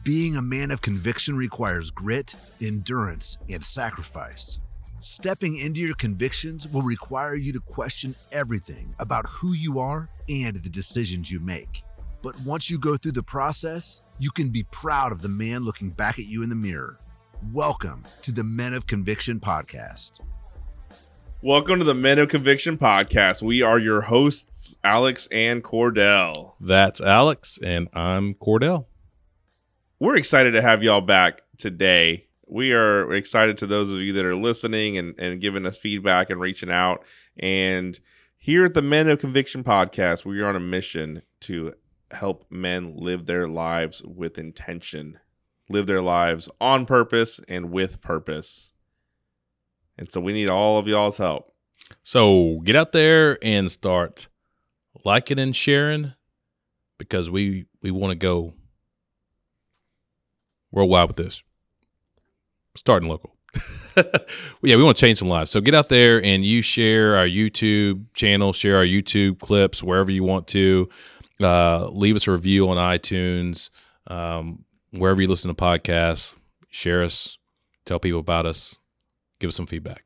Being a man of conviction requires grit, endurance, and sacrifice. Stepping into your convictions will require you to question everything about who you are and the decisions you make. But once you go through the process, you can be proud of the man looking back at you in the mirror. Welcome to the Men of Conviction podcast. Welcome to the Men of Conviction podcast. We are your hosts, Alex and Kordell. That's Alex, and I'm Kordell. We're excited to have y'all back today. We are excited to those of you that are listening and giving us feedback and reaching out. And here at the Men of Conviction podcast, we are on a mission to help men live their lives with intention, live their lives on purpose and with purpose. And so we need all of y'all's help. So get out there and start liking and sharing, because we want to go worldwide with this. Starting local. Yeah, we want to change some lives. So get out there and you share our YouTube channel, share our YouTube clips wherever you want to. Leave us a review on iTunes, wherever you listen to podcasts. Share us, tell people about us, give us some feedback.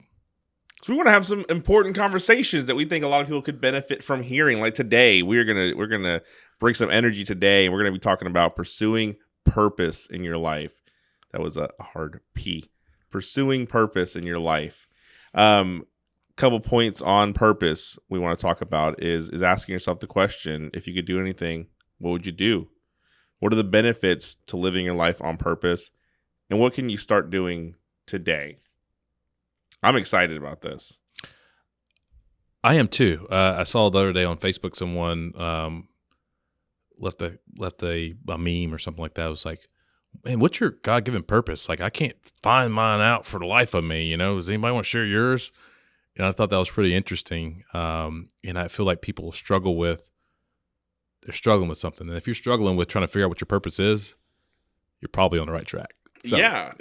So we want to have some important conversations that we think a lot of people could benefit from hearing. Like today, we're gonna bring some energy today, and we're gonna be talking about pursuing purpose in your life. That was a hard P. Pursuing purpose in your life. Couple points on purpose we want to talk about is asking yourself the question: if you could do anything, what would you do? What are the benefits to living your life on purpose, and what can you start doing today? I'm excited about this. I am too. I saw the other day on Facebook someone left a meme or something like that. It was like, man, what's your God-given purpose? Like, I can't find mine out for the life of me. You know, does anybody want to share yours? And I thought that was pretty interesting. And I feel like people they're struggling with something. And if you're struggling with trying to figure out what your purpose is, you're probably on the right track. So. Yeah.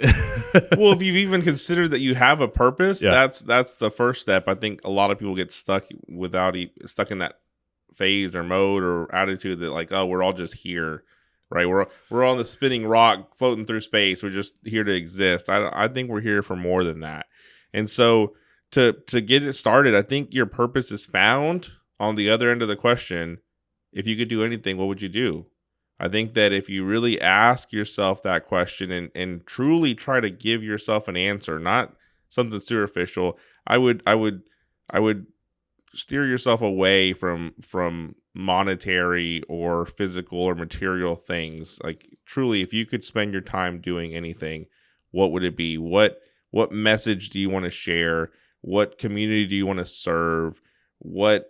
Well, if you've even considered that you have a purpose, that's the first step. I think a lot of people get stuck in that phase or mode or attitude that like, oh, we're all just here, right? We're on the spinning rock floating through space. We're just here to exist. I think we're here for more than that. And so to get it started, I think your purpose is found on the other end of the question. If you could do anything, what would you do? I think that if you really ask yourself that question and truly try to give yourself an answer, not something superficial, I would steer yourself away from monetary or physical or material things. Like truly, if you could spend your time doing anything, what would it be? What message do you want to share? What community do you want to serve? What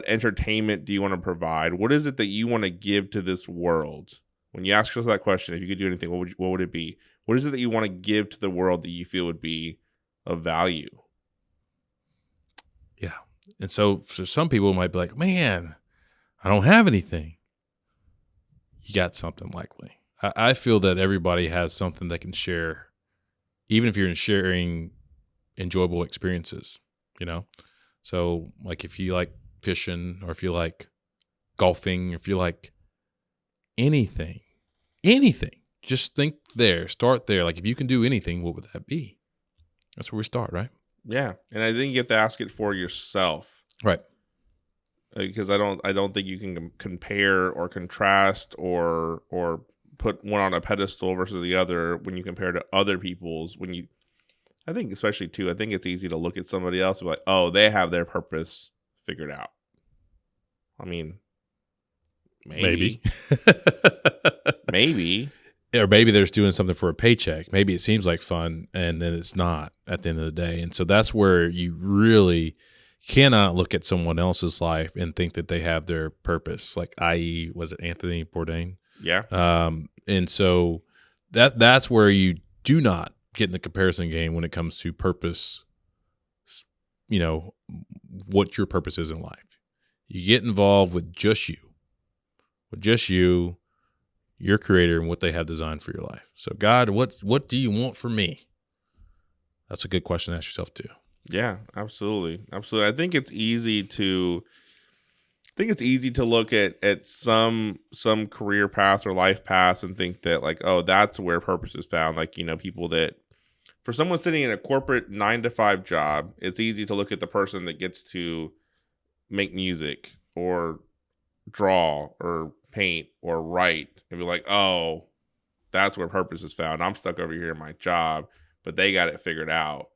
entertainment do you want to provide? What is it that you want to give to this world? When you ask yourself that question, if you could do anything, what would it be? What is it that you want to give to the world that you feel would be of value? Yeah. And so for some people might be like, man, I don't have anything. You got something likely. I feel that everybody has something they can share, even if you're sharing enjoyable experiences, you know? So like if you like fishing, or if you like golfing, or if you like anything, just think there, start there. Like if you can do anything, what would that be? That's where we start, right? Yeah. And I think you have to ask it for yourself. Right. Because I don't think you can compare or contrast or put one on a pedestal versus the other when you compare to other people's. I think especially too, I think it's easy to look at somebody else and be like, oh, they have their purpose figured out. I mean, maybe. Maybe. Or maybe they're just doing something for a paycheck. Maybe it seems like fun, and then it's not at the end of the day. And so that's where you really cannot look at someone else's life and think that they have their purpose. Like, i.e., was it Anthony Bourdain? Yeah. And so that's where you do not get in the comparison game when it comes to purpose, you know, what your purpose is in life. You get involved with just you, your creator, and what they have designed for your life. So God, what do you want from me? That's a good question to ask yourself too. Yeah, absolutely. Absolutely. I think it's easy to think it's easy to look at some career paths or life paths and think that like, oh, that's where purpose is found. Like, people that, for someone sitting in a corporate 9-to-5 job, it's easy to look at the person that gets to make music or draw or paint or write and be like, oh, that's where purpose is found. I'm stuck over here in my job, but they got it figured out.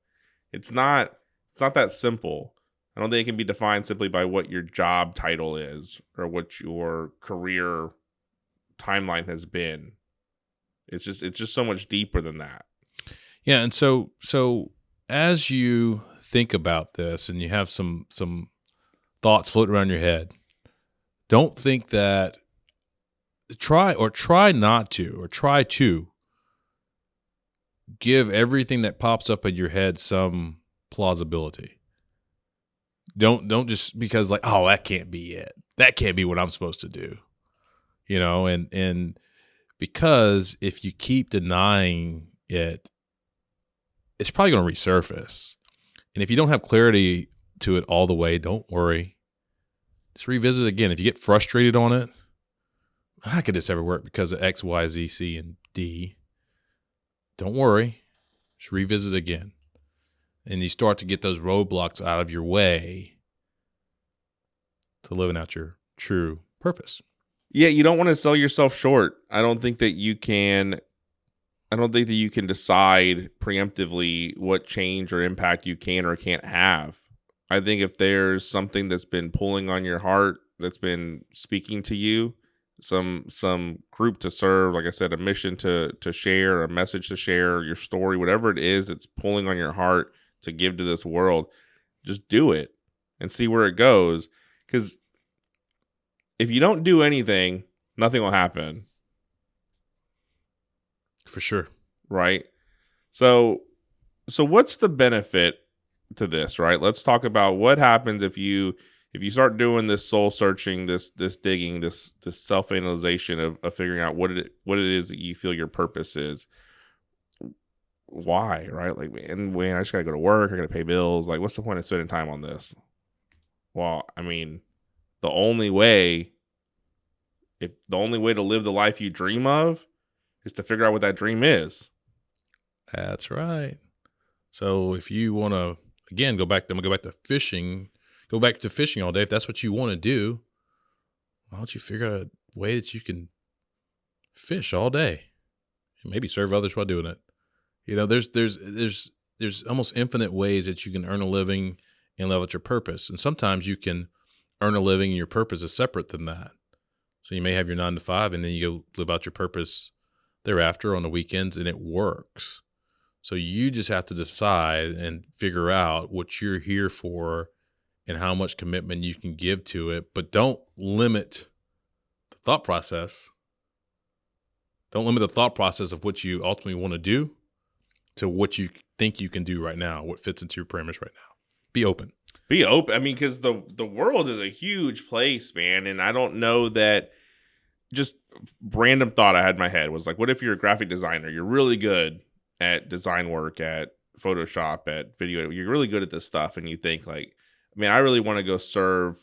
It's not that simple. I don't think it can be defined simply by what your job title is or what your career timeline has been. It's just so much deeper than that. Yeah, and so as you think about this and you have some thoughts floating around your head, don't think that try to give everything that pops up in your head some plausibility. Don't just because like, oh, that can't be it. That can't be what I'm supposed to do. And because if you keep denying it, it's probably going to resurface. And if you don't have clarity to it all the way, don't worry. Just revisit it again. If you get frustrated on it, how could this ever work because of X, Y, Z, C, and D? Don't worry. Just revisit it again. And you start to get those roadblocks out of your way to living out your true purpose. Yeah, you don't want to sell yourself short. I don't think that you can decide preemptively what change or impact you can or can't have. I think if there's something that's been pulling on your heart, that's been speaking to you, some group to serve, like I said, a mission to share, a message to share, your story, whatever it is that's pulling on your heart to give to this world, just do it and see where it goes. Because if you don't do anything, nothing will happen. For sure. Right? So what's the benefit to this, right? Let's talk about what happens if you start doing this soul searching, this digging, this self-analyzation of figuring out what it is that you feel your purpose is. Why, right? Like, man, I just gotta go to work, I gotta pay bills. Like, what's the point of spending time on this? Well, I mean, the only way to live the life you dream of is to figure out what that dream is. That's right. So if you want to, again, go back to fishing all day. If that's what you want to do, why don't you figure out a way that you can fish all day and maybe serve others while doing it? There's almost infinite ways that you can earn a living and live out your purpose. And sometimes you can earn a living and your purpose is separate than that. So you may have your 9-to-5 and then you go live out your purpose thereafter on the weekends, and it works. So you just have to decide and figure out what you're here for and how much commitment you can give to it. But don't limit the thought process. Don't limit the thought process of what you ultimately want to do to what you think you can do right now, what fits into your parameters right now. Be open. Be open. I mean, because the world is a huge place, man. And I don't know that, just random thought I had in my head was like, what if you're a graphic designer? You're really good at design work, at Photoshop, at video. You're really good at this stuff. And you think like, man, I really want to go serve,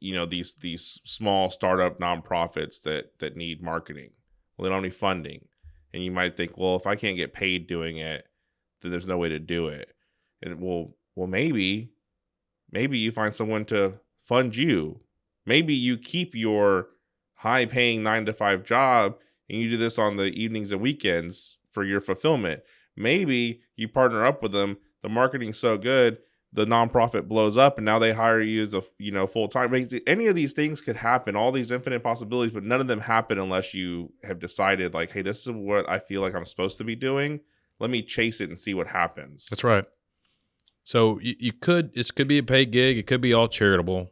these small startup nonprofits that need marketing. Well, they don't have any funding. And you might think, well, if I can't get paid doing it, then there's no way to do it. And well, maybe you find someone to fund you. Maybe you keep your high-paying 9-to-5 job and you do this on the evenings and weekends for your fulfillment. Maybe you partner up with them. The marketing's so good, the nonprofit blows up, and now they hire you as a full-time. Any of these things could happen, all these infinite possibilities, but none of them happen unless you have decided, like, hey, this is what I feel like I'm supposed to be doing. Let me chase it and see what happens. That's right. So it could be a paid gig. It could be all charitable.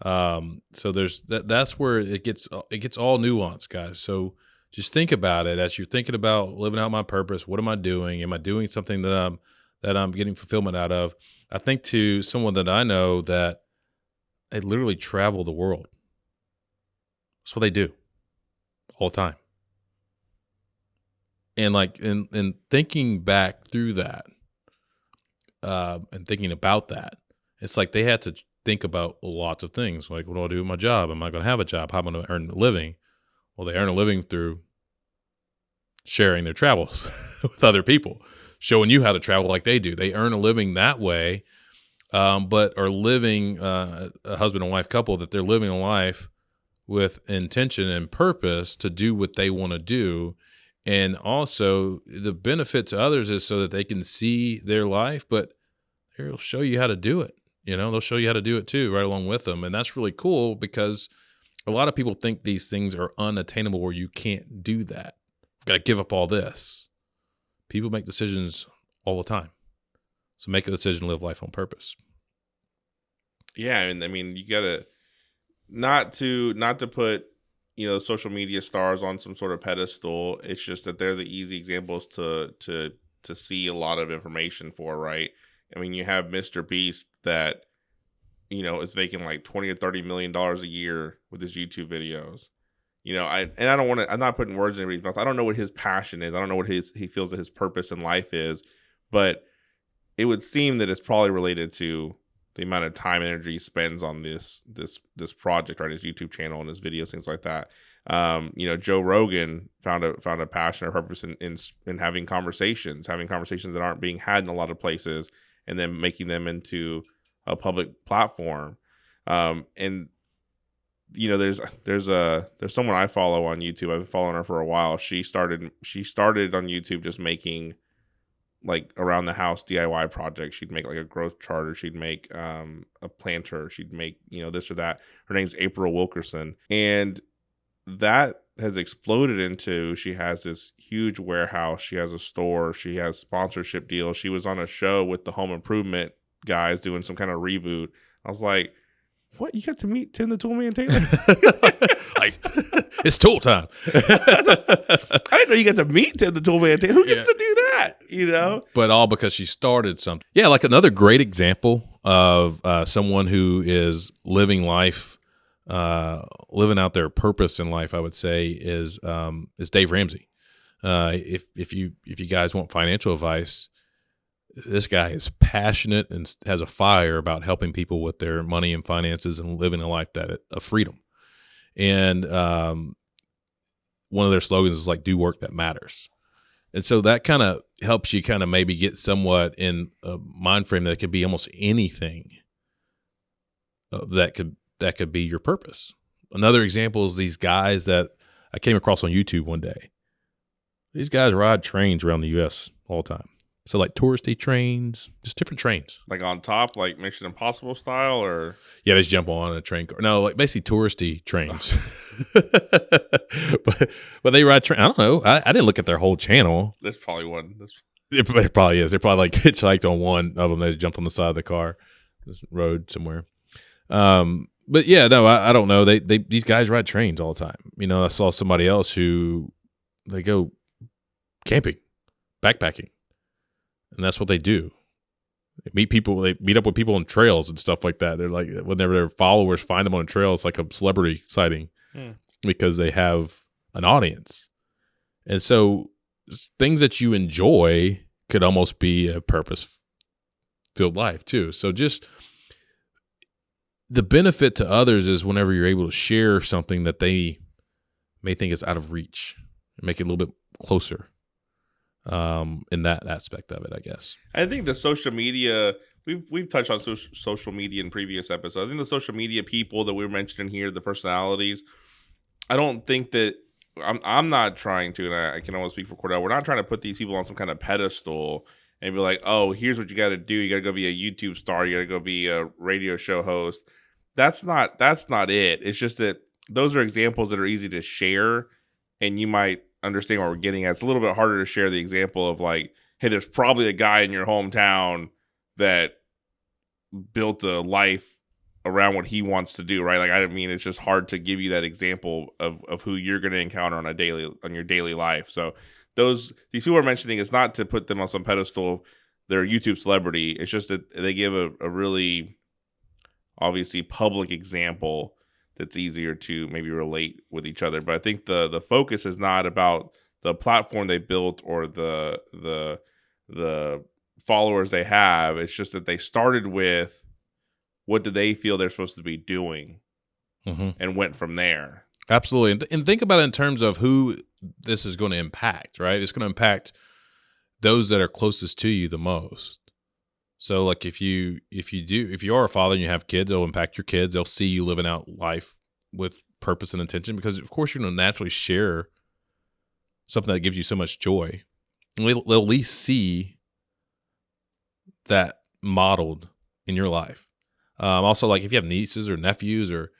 So there's that's where it gets all nuanced, guys. So just think about it as you're thinking about living out my purpose. What am I doing? Am I doing something that I'm getting fulfillment out of? I think to someone that I know that they literally travel the world. That's what they do all the time. And like in thinking back through that, and thinking about that, it's like they had to think about lots of things. Like, what do I do with my job? Am I going to have a job? How am I going to earn a living? Well, they earn a living through sharing their travels with other people, showing you how to travel like they do. They earn a living that way, but are living a husband and wife couple that they're living a life with intention and purpose to do what they want to do. And also the benefit to others is so that they can see their life, but they'll show you how to do it. They'll show you how to do it too, right along with them. And that's really cool because a lot of people think these things are unattainable or you can't do that. You've got to give up all this. People make decisions all the time. So make a decision, live life on purpose. Yeah. And I mean, you got to, not to put, social media stars on some sort of pedestal. It's just that they're the easy examples to see a lot of information for, right? I mean, you have Mr. Beast that, is making like $20 or $30 million a year with his YouTube videos. I'm not putting words in anybody's mouth. I don't know what his passion is. I don't know what he feels that his purpose in life is, but it would seem that it's probably related to the amount of time and energy he spends on this project, right? His YouTube channel and his videos, things like that. Joe Rogan found a passion or purpose in having conversations that aren't being had in a lot of places, and then making them into a public platform. And there's someone I follow on YouTube. I've been following her for a while. She started on YouTube just making like around the house DIY projects. She'd make like a growth chart, or she'd make a planter. She'd make, this or that. Her name's April Wilkerson. And that has exploded into, she has this huge warehouse. She has a store. She has sponsorship deals. She was on a show with the home improvement guys doing some kind of reboot. I was like, what? You got to meet Tim the Toolman Taylor? Like, it's tool time. I didn't know you got to meet Tim the Toolman Taylor. Who gets to do that? But all because she started something. Yeah, like another great example of someone who is living life, living out their purpose in life, I would say, is Dave Ramsey. If you guys want financial advice, this guy is passionate and has a fire about helping people with their money and finances and living a life of freedom. And one of their slogans is like, do work that matters. And so that kind of helps you kind of maybe get somewhat in a mind frame that could be almost anything that could be your purpose. Another example is these guys that I came across on YouTube one day. These guys ride trains around the U.S. all the time. So like touristy trains, just different trains. Like on top, like Mission Impossible style, or? Yeah, they just jump on a train car. No, like basically touristy trains. but they ride train. I don't know. I didn't look at their whole channel. There's probably one. It probably is. They're probably like hitchhiked on one of them. They just jumped on the side of the car, this road somewhere. But yeah, no, I don't know. These guys ride trains all the time. I saw somebody else who they go camping, backpacking. And that's what they do. They meet up with people on trails and stuff like that. They're like, whenever their followers find them on a trail, it's like a celebrity sighting because they have an audience. And so things that you enjoy could almost be a purpose-filled life too. So just the benefit to others is whenever you're able to share something that they may think is out of reach, make it a little bit closer. In that aspect of it, I guess. I think the social media, we've touched on social media in previous episodes. I think the social media people that we were mentioning here, the personalities, I don't think that I'm not trying to, and I can only speak for Kordell. We're not trying to put these people on some kind of pedestal and be like, oh, here's what you got to do. You got to go be a YouTube star. You got to go be a radio show host. That's not it. It's just that those are examples that are easy to share, and you might understand what we're getting at. It's a little bit harder to share the example of like, hey, there's probably a guy in your hometown that built a life around what he wants to do, right? Like, I mean, it's just hard to give you that example of who you're going to encounter on your daily life. So these people are mentioning, it's not to put them on some pedestal. They're a YouTube celebrity. It's just that they give a really obviously public example that's easier to maybe relate with each other. But I think the focus is not about the platform they built or the followers they have. It's just that they started with what do they feel they're supposed to be doing, and went from there. Absolutely. And think about it in terms of who this is going to impact, right? It's going to impact those that are closest to you the most. So like if you are a father and you have kids, it'll impact your kids. They'll see you living out life with purpose and intention, because of course you're going to naturally share something that gives you so much joy. And they'll at least see that modeled in your life. Also, like if you have nieces or nephews or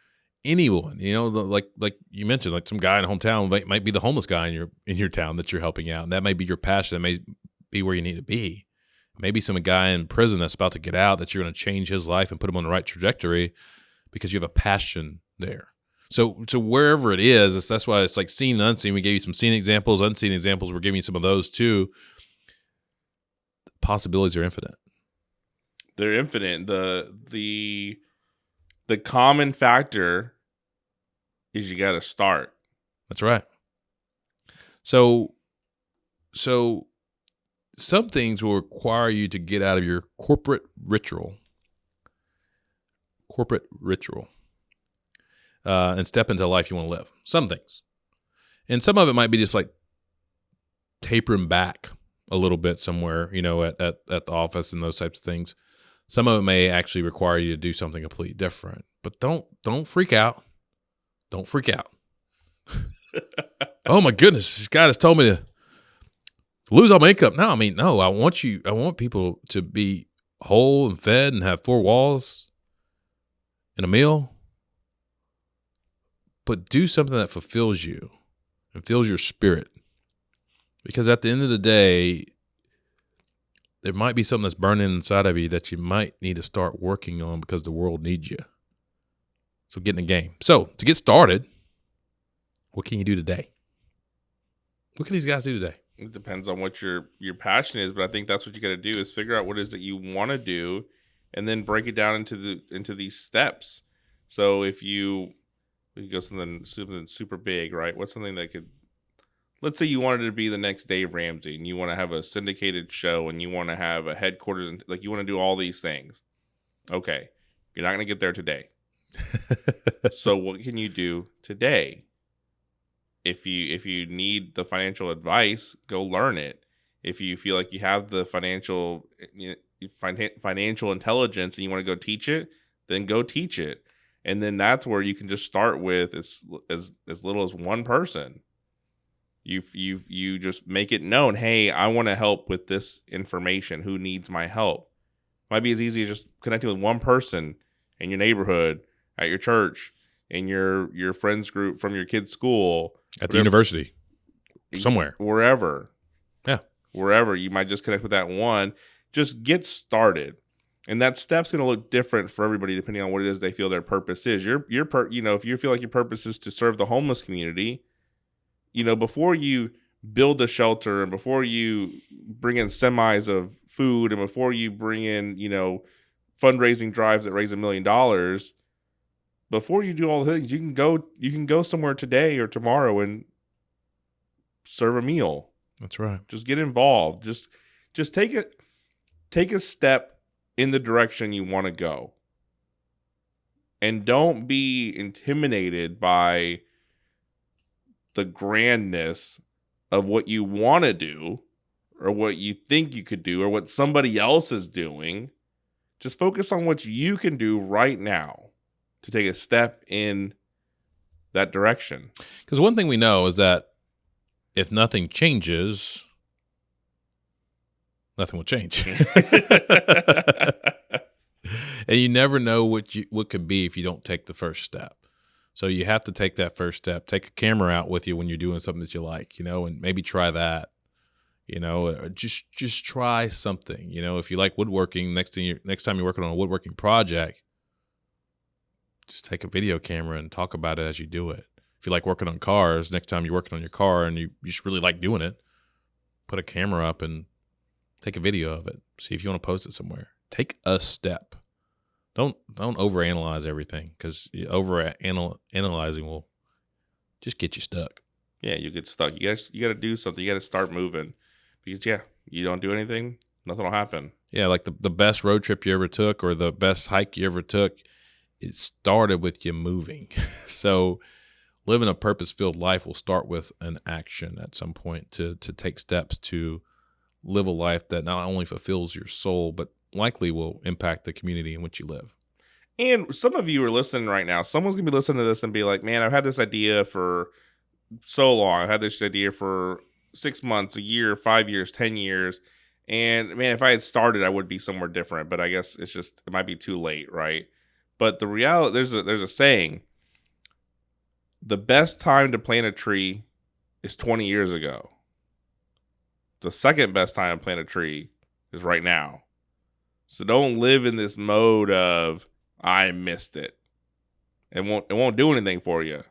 anyone, like you mentioned, like some guy in a hometown might be the homeless guy in your town that you're helping out, and that may be your passion. That may be where you need to be. Maybe some guy in prison that's about to get out, that you're going to change his life and put him on the right trajectory because you have a passion there. So wherever it is, that's why it's like seen and unseen. We gave you some seen examples, unseen examples. We're giving you some of those too. The possibilities are infinite. They're infinite. The common factor is you got to start. That's right. So some things will require you to get out of your corporate ritual, and step into the life you want to live. Some things. And some of it might be just like tapering back a little bit somewhere, at the office and those types of things. Some of it may actually require you to do something completely different. But don't freak out. Don't freak out. Oh my goodness, this guy has told me to lose all my income. No, I want people to be whole and fed and have 4 walls and a meal. But do something that fulfills you and fills your spirit. Because at the end of the day, there might be something that's burning inside of you that you might need to start working on because the world needs you. So get in the game. So to get started, what can you do today? What can these guys do today? It depends on what your passion is, but I think that's what you got to do is figure out what it is that you want to do, and then break it down into these steps. So if we could go something super big, right? What's something that could, let's say you wanted to be the next Dave Ramsey, and you want to have a syndicated show, and you want to have a headquarters, like you want to do all these things. Okay, you're not going to get there today. So what can you do today? If you need the financial advice, go learn it. If you feel like you have the financial intelligence and you want to go teach it, then go teach it. And then that's where you can just start with as little as one person. You just make it known, hey, I want to help with this information. Who needs my help? Might be as easy as just connecting with one person in your neighborhood, at your church, in your friends group from your kid's school, at the university, somewhere, wherever. Yeah, wherever. You might just connect with that one. Just get started, and that step's going to look different for everybody depending on what it is they feel their purpose is. If you feel like your purpose is to serve the homeless community, before you build a shelter and before you bring in semis of food and before you bring in fundraising drives that raise $1 million. Before you do all the things, you can go somewhere today or tomorrow and serve a meal. That's right. Just get involved. Just take a step in the direction you want to go. And don't be intimidated by the grandness of what you want to do or what you think you could do or what somebody else is doing. Just focus on what you can do right now to take a step in that direction. Because one thing we know is that if nothing changes, nothing will change. And you never know what could be if you don't take the first step. So you have to take that first step. Take a camera out with you when you're doing something that you like, and maybe try that. Just try something. If you like woodworking, next time you're working on a woodworking project, just take a video camera and talk about it as you do it. If you like working on cars, next time you're working on your car and you just really like doing it, put a camera up and take a video of it. See if you want to post it somewhere. Take a step. Don't overanalyze everything, because overanalyzing will just get you stuck. Yeah, you get stuck. You got to do something. You got to start moving, because you don't do anything, nothing will happen. Yeah, like the best road trip you ever took or the best hike you ever took, it started with you moving. So living a purpose-filled life will start with an action at some point to take steps to live a life that not only fulfills your soul, but likely will impact the community in which you live. And some of you are listening right now. Someone's going to be listening to this and be like, man, I've had this idea for so long. I've had this idea for 6 months, a year, 5 years, 10 years. And man, if I had started, I would be somewhere different. But I guess it might be too late, right? But the reality, there's a saying, the best time to plant a tree is 20 years ago. The second best time to plant a tree is right now. So don't live in this mode of, I missed it. It won't do anything for you.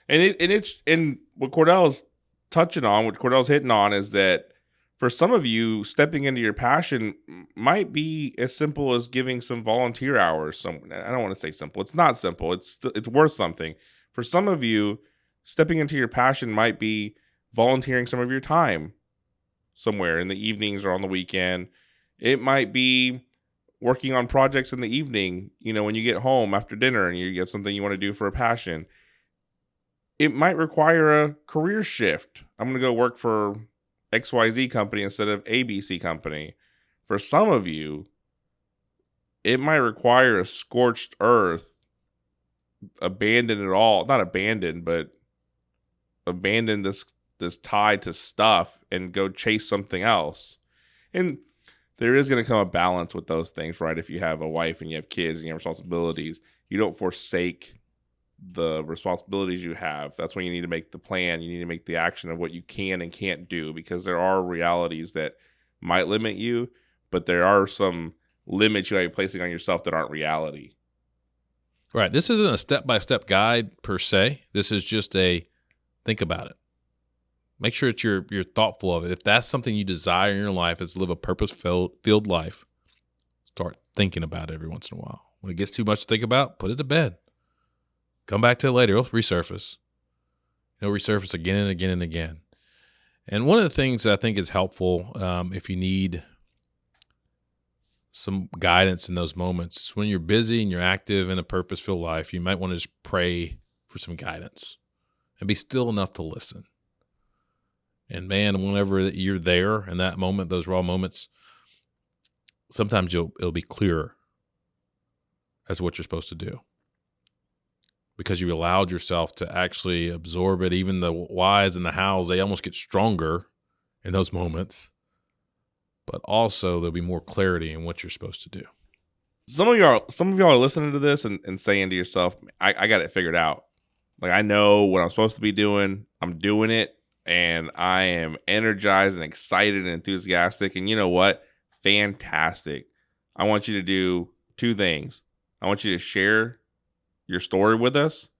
And what Kordell's touching on, what Kordell's hitting on, is that for some of you, stepping into your passion might be as simple as giving some volunteer hours. I don't want to say simple. It's not simple. It's worth something. For some of you, stepping into your passion might be volunteering some of your time somewhere in the evenings or on the weekend. It might be working on projects in the evening, when you get home after dinner and you get something you want to do for a passion. It might require a career shift. I'm going to go work for XYZ company instead of ABC company. For some of you, it might require a scorched earth, abandon it all. Not abandon, but abandon this tie to stuff and go chase something else. And there is going to come a balance with those things, right? If you have a wife and you have kids and you have responsibilities, you don't forsake the responsibilities you have. That's when you need to make the plan. You need to make the action of what you can and can't do, because there are realities that might limit you, but there are some limits you might be placing on yourself that aren't reality. Right. This isn't a step-by-step guide per se. This is just a think about it. Make sure that you're thoughtful of it. If that's something you desire in your life, is to live a purpose-filled life, start thinking about it every once in a while. When it gets too much to think about, put it to bed. Come back to it later. It'll resurface. It'll resurface again and again and again. And one of the things I think is helpful, if you need some guidance in those moments, is when you're busy and you're active in a purpose-filled life, you might want to just pray for some guidance and be still enough to listen. And man, whenever you're there in that moment, those raw moments, sometimes it'll be clearer as to what you're supposed to do, because you allowed yourself to actually absorb it. Even the whys and the hows, they almost get stronger in those moments, but also there'll be more clarity in what you're supposed to do. Some of y'all are listening to this and saying to yourself, I got it figured out. Like, I know what I'm supposed to be doing. I'm doing it. And I am energized and excited and enthusiastic. And you know what? Fantastic. I want you to do two things. I want you to share your story with us,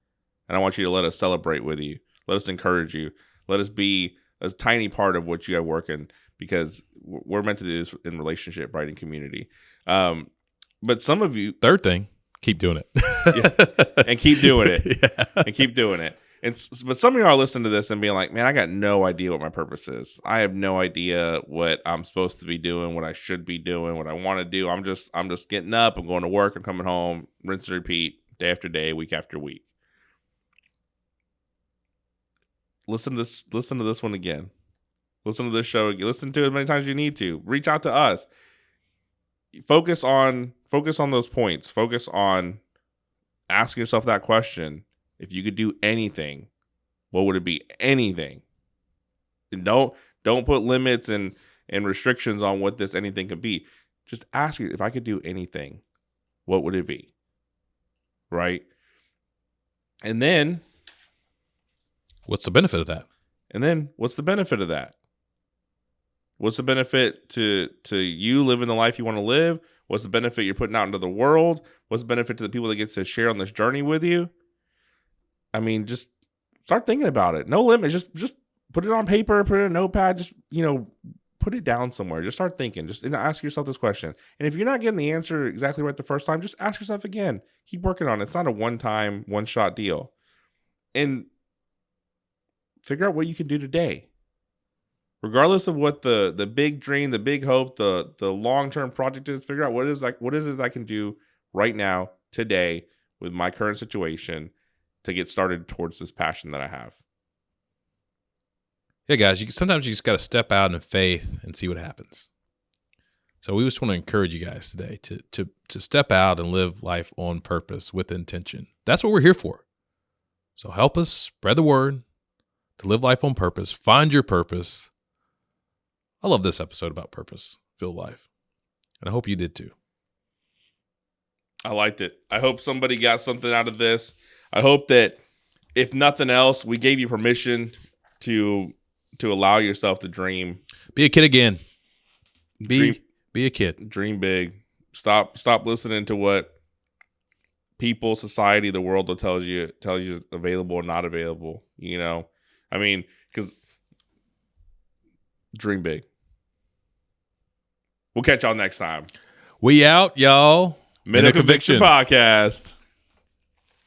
and I want you to let us celebrate with you. Let us encourage you. Let us be a tiny part of what you have working, because we're meant to do this in relationship, right, in community. But some of you... Third thing, keep doing it. Yeah, and keep doing it. Yeah. And keep doing it. But some of y'all are listening to this and being like, man, I got no idea what my purpose is. I have no idea what I'm supposed to be doing, what I should be doing, what I want to do. I'm just getting up, I'm going to work, I'm coming home, rinse and repeat, day after day, week after week. Listen to this one again. Listen to this show again. Listen to it as many times as you need to. Reach out to us. Focus on those points. Focus on asking yourself that question. If you could do anything, what would it be? Anything. And don't put limits and restrictions on what this anything could be. Just ask you, if I could do anything, what would it be? Right? And then, what's the benefit of that? And then, what's the benefit of that? What's the benefit to you living the life you want to live? What's the benefit you're putting out into the world? What's the benefit to the people that get to share on this journey with you? I mean, just start thinking about it. No limit. Just put it on paper, put it in a notepad. Just, put it down somewhere. Just start thinking. Just ask yourself this question. And if you're not getting the answer exactly right the first time, just ask yourself again. Keep working on it. It's not a one-time, one-shot deal. And figure out what you can do today. regardless of what the big dream, the big hope, the long-term project is, figure out what is it I can do right now, today, with my current situation to get started towards this passion that I have. Yeah, guys, sometimes you just got to step out in faith and see what happens. So we just want to encourage you guys today to step out and live life on purpose with intention. That's what we're here for. So help us spread the word to live life on purpose. Find your purpose. I love this episode about purpose-filled life, and I hope you did too. I liked it. I hope somebody got something out of this. I hope that, if nothing else, we gave you permission to allow yourself to dream. Be a kid again. Be a kid. Dream big. Stop listening to what people, society, the world will tell you is available or not available. You know, I mean, because dream big. We'll catch y'all next time. We out, y'all. Men of Conviction Podcast.